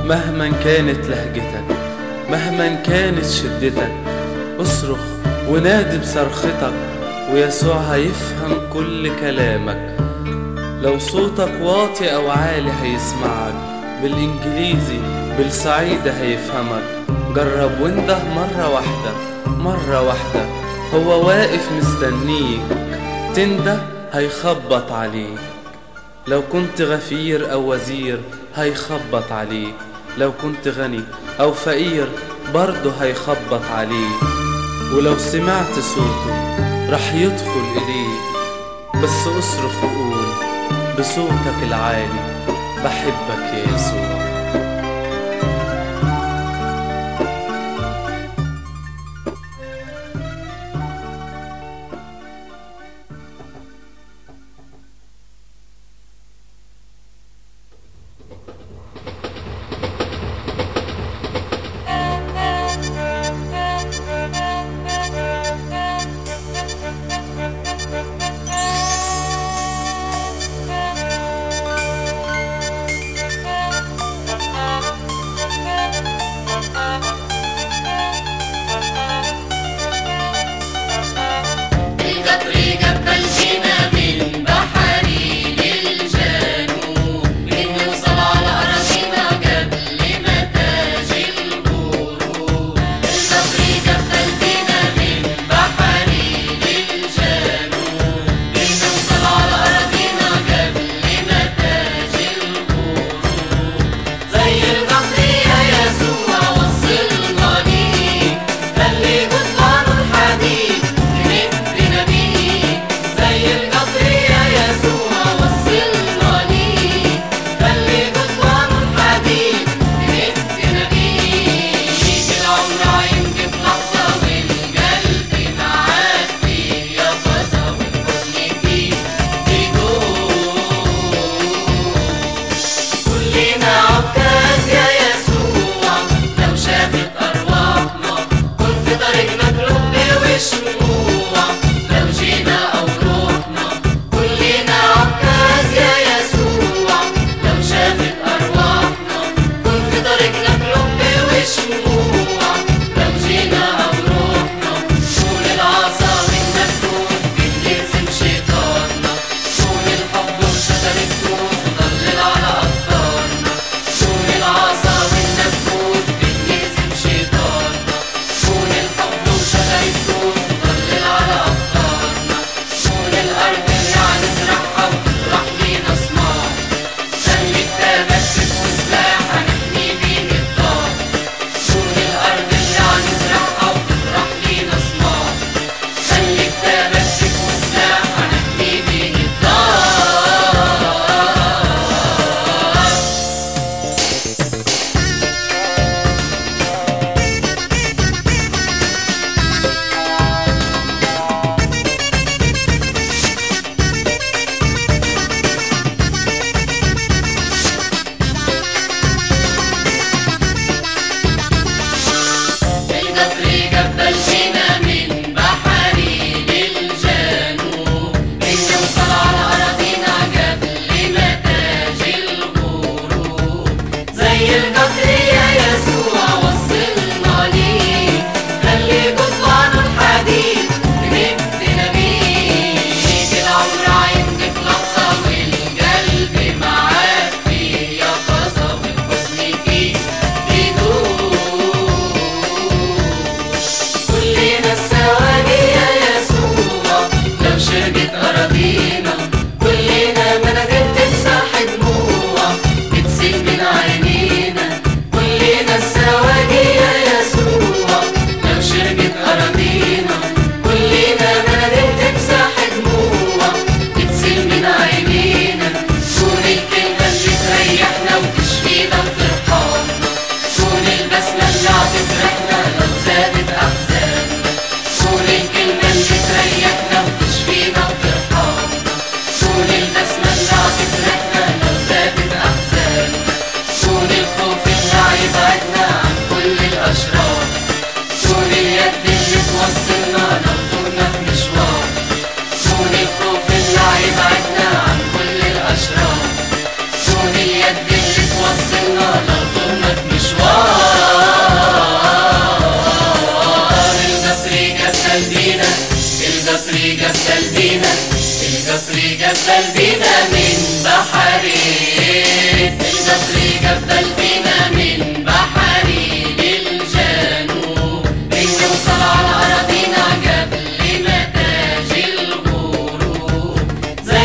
مهما كانت لهجتك، مهما كانت شدتك، اصرخ ونادي بصرختك ويسوع هيفهم كل كلامك. لو صوتك واطي أو عالي هيسمعك، بالإنجليزي بالصعيدي هيفهمك. جرب وانده مرة واحدة، مرة واحدة، هو واقف مستنيك، تنده هيخبط عليك. لو كنت غفير أو وزير هيخبط عليك، لو كنت غني أو فقير برضه هيخبط عليك. ولو سمعت صوته رح يدخل إليك، بس اصرخ وقول بصوتك العالي بحبك يا يسوع.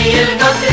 زي القطر